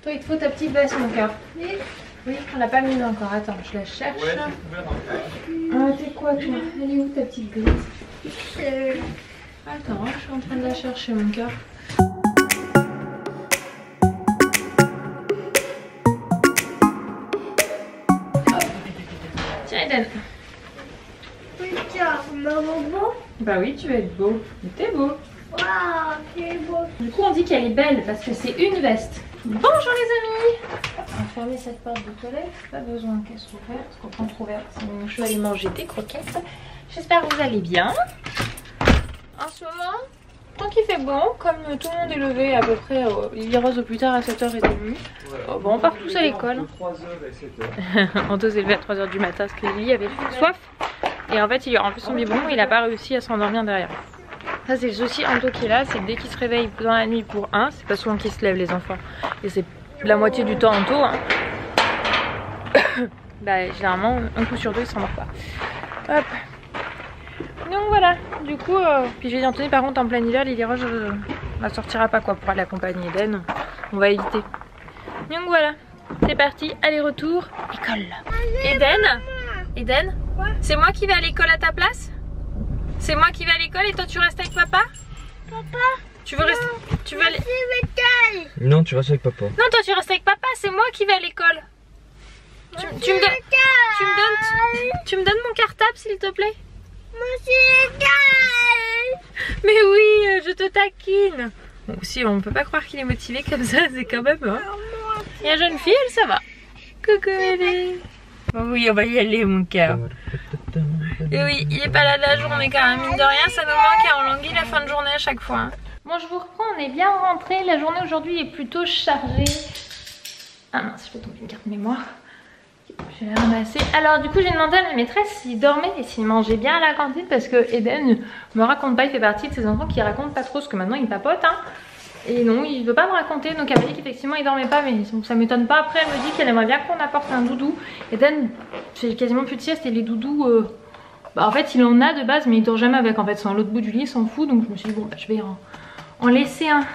Toi, il te faut ta petite veste, mon cœur. Oui, on l'a pas mise encore. Attends, je la cherche. Ouais, c'est couvert. T'es quoi, toi? Elle est où ta petite veste? Attends, je suis en train de la chercher, mon cœur. Tiens, Eden. Bah oui, tu vas être beau. T'es beau. Waouh, c'est beau. Du coup, on dit qu'elle est belle parce que c'est une veste. Bonjour les amis. On va fermer cette porte de toilette. Pas besoin qu'elle soit ouverte parce qu'on peut en trouver. Sinon, je vais aller manger des croquettes. J'espère que vous allez bien. En ce moment, tant qu'il fait bon, comme tout le monde est levé à peu près, Lily Rose au plus tard à 7h30. Ouais. Bon, on part tous à l'école. De 3h et 7h. Anto s'est levé à 3h du matin parce que Lily avait soif. Et en fait, il lui a rempli son biberon et il n'a pas réussi à s'endormir derrière. Ça, c'est le souci Anto qui est là, c'est dès qu'il se réveille dans la nuit pour un, c'est pas souvent qu'il se lève les enfants. Et c'est la moitié du temps Anto. Hein. Bah, généralement, un coup sur deux, il s'endort pas. Hop. Donc voilà, du coup, puis j'ai dit Anthony, par contre, en plein hiver, Lily Rose ne sortira pas quoi pour aller accompagner Eden. On va éviter. Donc voilà, c'est parti, aller-retour, école. Eden, c'est moi qui vais à l'école à ta place? C'est moi qui vais à l'école et toi tu restes avec papa? Papa, tu veux rester? Tu veux aller? Non, tu restes avec papa. Non, toi tu restes avec papa, c'est moi qui vais à l'école. Tu me donnes mon cartable s'il te plaît? Mais oui, je te taquine. Bon, aussi, on peut pas croire qu'il est motivé comme ça, c'est quand même. Hein. Et la jeune fille, elle, ça va. Coucou, Ellie. Bon, oui, on va y aller, mon cœur. Et oui, il est pas là de la journée quand même. Mine de rien, ça nous manque et on languit la fin de journée à chaque fois. Hein. Bon, je vous reprends, on est bien rentré. La journée aujourd'hui est plutôt chargée. Ah mince, je fais tomber une carte mémoire. Je vais la ramasser. Alors du coup j'ai demandé à ma maîtresse s'il dormait et s'il mangeait bien à la cantine parce que Eden me raconte pas, il fait partie de ces enfants qui racontent pas trop parce que maintenant il papote hein. Et non, il veut pas me raconter, donc elle m'a dit qu'effectivement il dormait pas, mais ça m'étonne pas. Après elle me dit qu'elle aimerait bien qu'on apporte un doudou. Eden fait quasiment plus de sieste et les doudous, bah en fait il en a de base mais il dort jamais avec, en fait c'est à l'autre bout du lit, il s'en fout. Donc je me suis dit bon bah, je vais en laisser un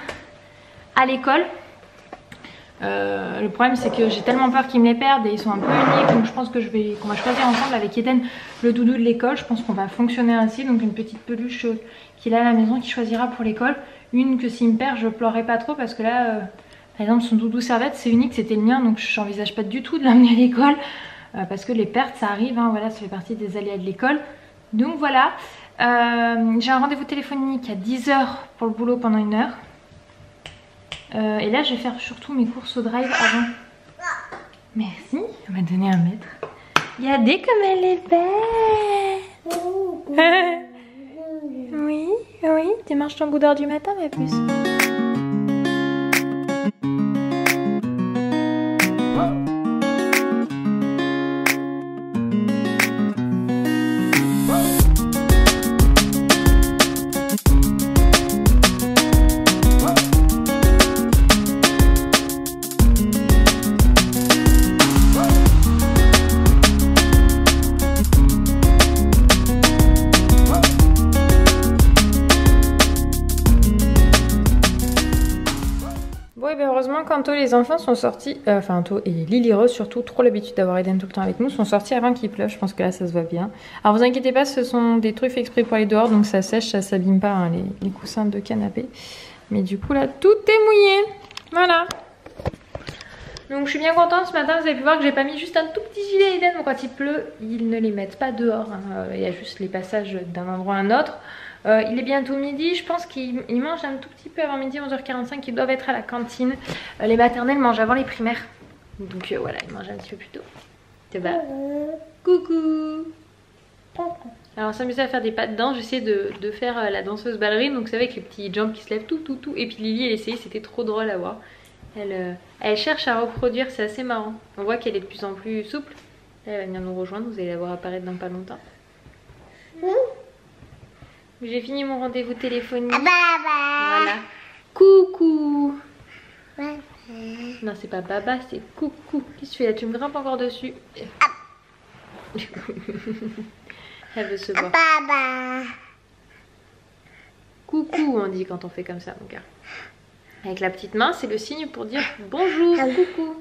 à l'école. Le problème c'est que j'ai tellement peur qu'ils me les perdent et ils sont un peu uniques, donc je pense que qu'on va choisir ensemble avec Eden le doudou de l'école. Je pense qu'on va fonctionner ainsi, donc une petite peluche qu'il a à la maison qu'il choisira pour l'école. Une que s'il me perd je pleurerai pas trop parce que là par exemple son doudou servette c'est unique, c'était le mien, donc j'envisage pas du tout de l'amener à l'école parce que les pertes ça arrive hein, voilà, ça fait partie des aléas de l'école. Donc voilà, j'ai un rendez-vous téléphonique à 10 h pour le boulot pendant 1 heure. Et là je vais faire surtout mes courses au drive avant. Merci, on m'a donné 1 mètre. Regardez comme elle est belle. Oui, oui, tu manges ton bout d'heure du matin ma puce. Quand les enfants sont sortis, enfin Anto et Lily Rose surtout, trop l'habitude d'avoir Eden tout le temps avec nous, sont sortis avant qu'il pleuve. Je pense que là ça se voit bien. Alors vous inquiétez pas, ce sont des trucs exprès pour aller dehors, donc ça sèche, ça s'abîme pas hein, les coussins de canapé. Mais du coup là tout est mouillé, voilà. Donc je suis bien contente. Ce matin vous avez pu voir que j'ai pas mis juste un tout petit gilet Eden. Donc quand il pleut ils ne les mettent pas dehors hein. Il y a juste les passages d'un endroit à un autre. Il est bientôt midi, je pense qu'il mange un tout petit peu avant midi, 11h45, ils doivent être à la cantine. Les maternelles mangent avant les primaires. Donc voilà, ils mangent un petit peu plus tôt. Ça va? Coucou. Alors on s'amuse à faire des pas de danse, j'essaie de faire la danseuse ballerine. Donc c'est avec les petits jambes qui se lèvent tout. Et puis Lily elle essayait, c'était trop drôle à voir. Elle cherche à reproduire, c'est assez marrant. On voit qu'elle est de plus en plus souple. Elle va venir nous rejoindre, vous allez la voir apparaître dans pas longtemps. J'ai fini mon rendez-vous téléphonique. Voilà. Coucou. Non, c'est pas baba, c'est coucou. Qu'est-ce que tu fais là? Tu me grimpes encore dessus. Elle veut se voir. Coucou, on dit quand on fait comme ça, mon gars. Avec la petite main, c'est le signe pour dire bonjour, coucou.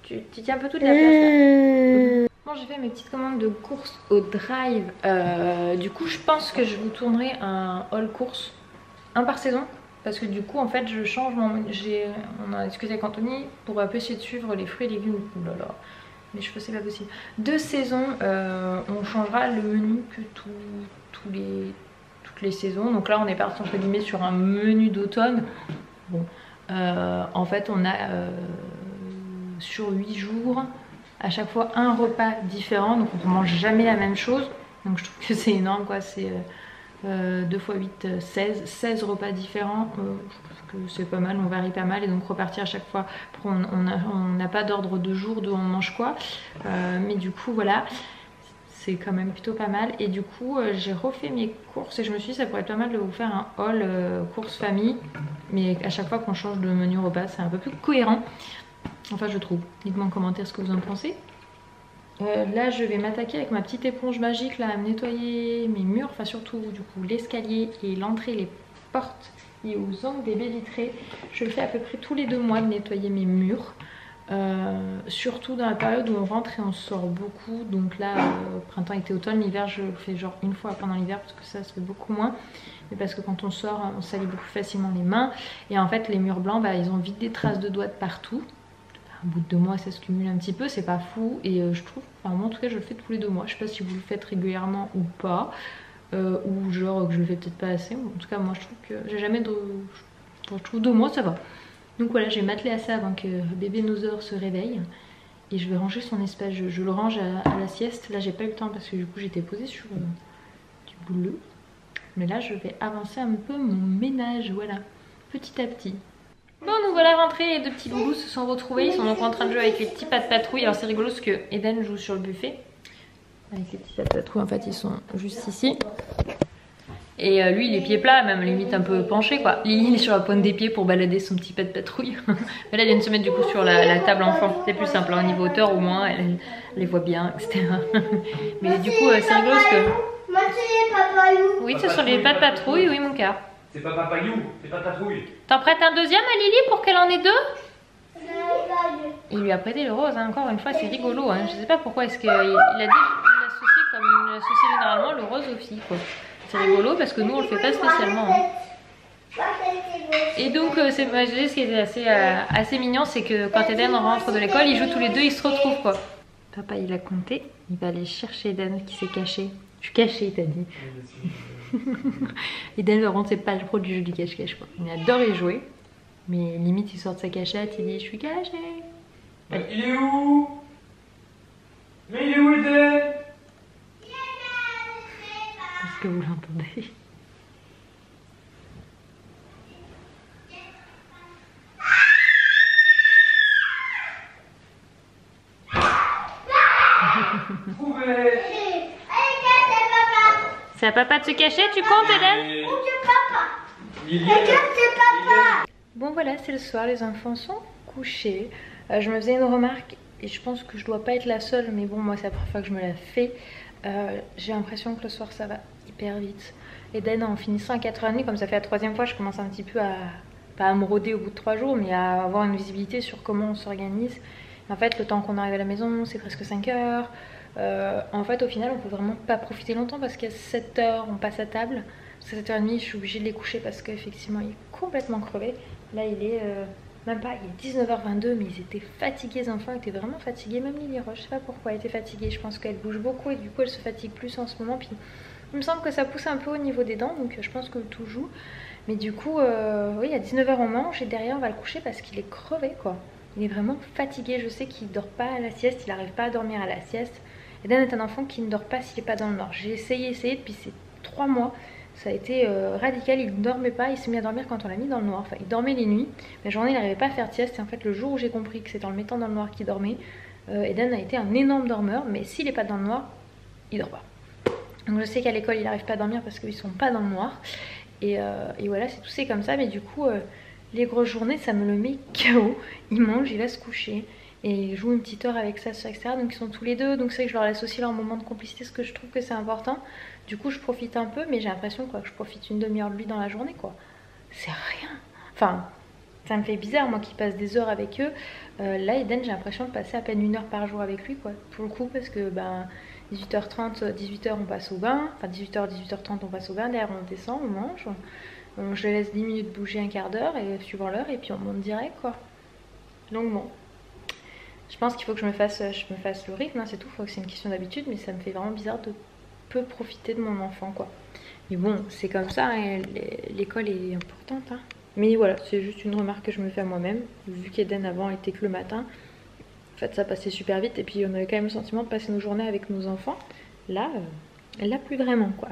Tu tiens un peu toute la place là. Bon, j'ai fait mes petites commandes de courses au drive. Du coup, je pense que je vous tournerai un haul course, un par saison. Parce que du coup, en fait, je change mon... On a discuté avec Anthony pour un peu essayer de suivre les fruits et légumes. Ouh là là. Mais je pense que c'est pas possible. De saison, on changera le menu que toutes les saisons. Donc là, on est parti entre guillemets sur un menu d'automne. Bon, en fait, on a sur 8 jours à chaque fois un repas différent. Donc on ne mange jamais la même chose. Donc je trouve que c'est énorme quoi. C'est 2 x 8, 16 repas différents. Je trouve que c'est pas mal, on varie pas mal. Et donc repartir à chaque fois. On n'a pas d'ordre de jour d'où on mange quoi. Mais du coup voilà. C'est quand même plutôt pas mal. Et du coup j'ai refait mes courses et je me suis dit ça pourrait être pas mal de vous faire un haul course famille. Mais à chaque fois qu'on change de menu repas c'est un peu plus cohérent. Enfin je trouve. Dites-moi en commentaire ce que vous en pensez. Là je vais m'attaquer avec ma petite éponge magique là à me nettoyer mes murs. Enfin surtout du coup l'escalier et l'entrée, les portes et aux angles des baies vitrées. Je le fais à peu près tous les 2 mois de nettoyer mes murs. Surtout dans la période où on rentre et on sort beaucoup. Donc là printemps, été, automne, l'hiver je le fais genre une fois pendant l'hiver parce que ça se fait beaucoup moins. Mais parce que quand on sort on salit beaucoup facilement les mains. Et en fait les murs blancs bah, ils ont vite des traces de doigts de partout. Au bout de 2 mois ça se cumule un petit peu, c'est pas fou. Et je trouve, enfin moi en tout cas je le fais tous les 2 mois. Je sais pas si vous le faites régulièrement ou pas. Ou genre que je le fais peut-être pas assez. En tout cas moi je trouve que j'ai jamais de... Je trouve 2 mois ça va. Donc voilà, j'ai m'attelé à ça avant que bébé Nother se réveille. Et je vais ranger son espace, je le range à la sieste. Là j'ai pas eu le temps parce que du coup j'étais posée sur du boulot. Mais là je vais avancer un peu mon ménage, voilà, petit à petit. Bon, nous voilà rentrés, les 2 petits loulous se sont retrouvés. Ils sont donc en train de jouer avec les petits pas de patrouille. Alors c'est rigolo parce que Eden joue sur le buffet. Avec les petits pas de patrouille, en fait ils sont juste ici. Et lui il est pieds plats, même limite un peu penché quoi. Il est sur la pointe des pieds pour balader son petit pas de patrouille. Mais là il vient de se mettre du coup sur la table enfant. C'est plus simple, au niveau hauteur au moins, elle les voit bien, etc. Mais du coup c'est rigolo parce que... Oui, ce sont les pas de patrouille, oui mon cœur. C'est pas papayou, c'est pas patrouille. T'en prêtes un deuxième à Lily pour qu'elle en ait 2? Il lui a prêté le rose, hein. Encore une fois c'est rigolo. Hein. Je sais pas pourquoi est-ce qu'il a dit il l'associe comme il associe généralement le rose aux filles quoi. C'est rigolo parce que nous on le fait pas spécialement. Hein. Et donc c'est ce qui est assez mignon, c'est que quand Eden rentre de l'école, ils jouent tous les 2, ils se retrouvent quoi. Papa il a compté, il va aller chercher Eden qui s'est caché. Je suis cachée t'as dit. Eden par contre c'est pas le pro du jeu du cache-cache quoi. Il adore y jouer. Mais limite il sort de sa cachette, il dit je suis caché. Mais il est où? Mais il est où Eden? Est-ce que vous l'entendez? C'est à papa de se cacher, tu comptes Eden? Bon voilà, c'est le soir, les enfants sont couchés. Je me faisais une remarque et je pense que je dois pas être la seule, mais bon moi c'est la première fois que je me la fais. J'ai l'impression que le soir ça va hyper vite. Eden en finissant à 4h30, comme ça fait la 3e fois, je commence un petit peu à, pas à me rôder au bout de 3 jours, mais à avoir une visibilité sur comment on s'organise. En fait le temps qu'on arrive à la maison c'est presque 5 heures. En fait au final on peut vraiment pas profiter longtemps parce qu'à 7h on passe à table. À 7h30 je suis obligée de les coucher parce qu'effectivement il est complètement crevé. Là il est même pas, il est 19h22 mais ils étaient fatigués, les enfants étaient vraiment fatigués. Même Lily Roche, je sais pas pourquoi elle était fatiguée. Je pense qu'elle bouge beaucoup et du coup elle se fatigue plus en ce moment. Puis il me semble que ça pousse un peu au niveau des dents donc je pense que tout joue. Mais du coup oui à 19h on mange et derrière on va le coucher parce qu'il est crevé quoi. Il est vraiment fatigué, je sais qu'il dort pas à la sieste, il n'arrive pas à dormir à la sieste. Eden est un enfant qui ne dort pas s'il n'est pas dans le noir. J'ai essayé depuis ces 3 mois. Ça a été radical, il ne dormait pas, il s'est mis à dormir quand on l'a mis dans le noir. Enfin, il dormait les nuits, la journée il n'arrivait pas à faire de sieste. Et en fait, le jour où j'ai compris que c'est en le mettant dans le noir qu'il dormait, Eden a été un énorme dormeur, mais s'il n'est pas dans le noir, il dort pas. Donc je sais qu'à l'école il n'arrive pas à dormir parce qu'ils sont pas dans le noir. Et voilà, c'est tout, c'est comme ça, mais du coup, les grosses journées, ça me le met KO. Il mange, il va se coucher. Et il joue une petite heure avec sa soeur, etc. Donc ils sont tous les 2, donc c'est vrai que je leur laisse aussi leur moment de complicité, parce que je trouve que c'est important. Du coup je profite un peu, mais j'ai l'impression que je profite une demi-heure de lui dans la journée quoi. C'est rien. Enfin, Ça me fait bizarre, moi qui passe des heures avec eux. Là, Eden, j'ai l'impression de passer à peine 1 heure par jour avec lui, quoi. Pour le coup, parce que 18h30, 18h on passe au bain. Enfin 18h, 18h30 on passe au bain. Derrière on descend, on mange. Je les laisse 10 minutes bouger, un quart d'heure, et suivant l'heure, et puis on monte direct, quoi. Donc bon. Je pense qu'il faut que je me fasse le rythme, hein, c'est tout. Faut que c'est une question d'habitude, mais ça me fait vraiment bizarre de peu profiter de mon enfant, quoi. Mais bon, c'est comme ça, hein, l'école est importante, hein. Mais voilà, c'est juste une remarque que je me fais à moi-même. Vu qu'Eden avant était que le matin, en fait ça passait super vite et puis on avait quand même le sentiment de passer nos journées avec nos enfants. Là, elle l'a plus vraiment, quoi.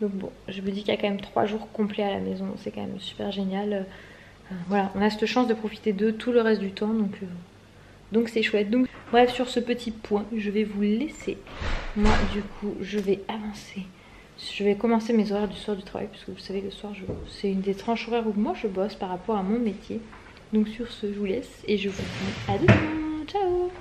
Donc bon, je me dis qu'il y a quand même 3 jours complets à la maison, c'est quand même super génial. Voilà, on a cette chance de profiter d'eux tout le reste du temps, donc c'est chouette. Donc bref, sur ce petit point, je vais vous laisser. Moi du coup, je vais avancer. Je vais commencer mes horaires du soir du travail, parce que vous savez, le soir, c'est une des tranches horaires où moi je bosse par rapport à mon métier. Donc sur ce, je vous laisse et je vous dis à demain. Ciao.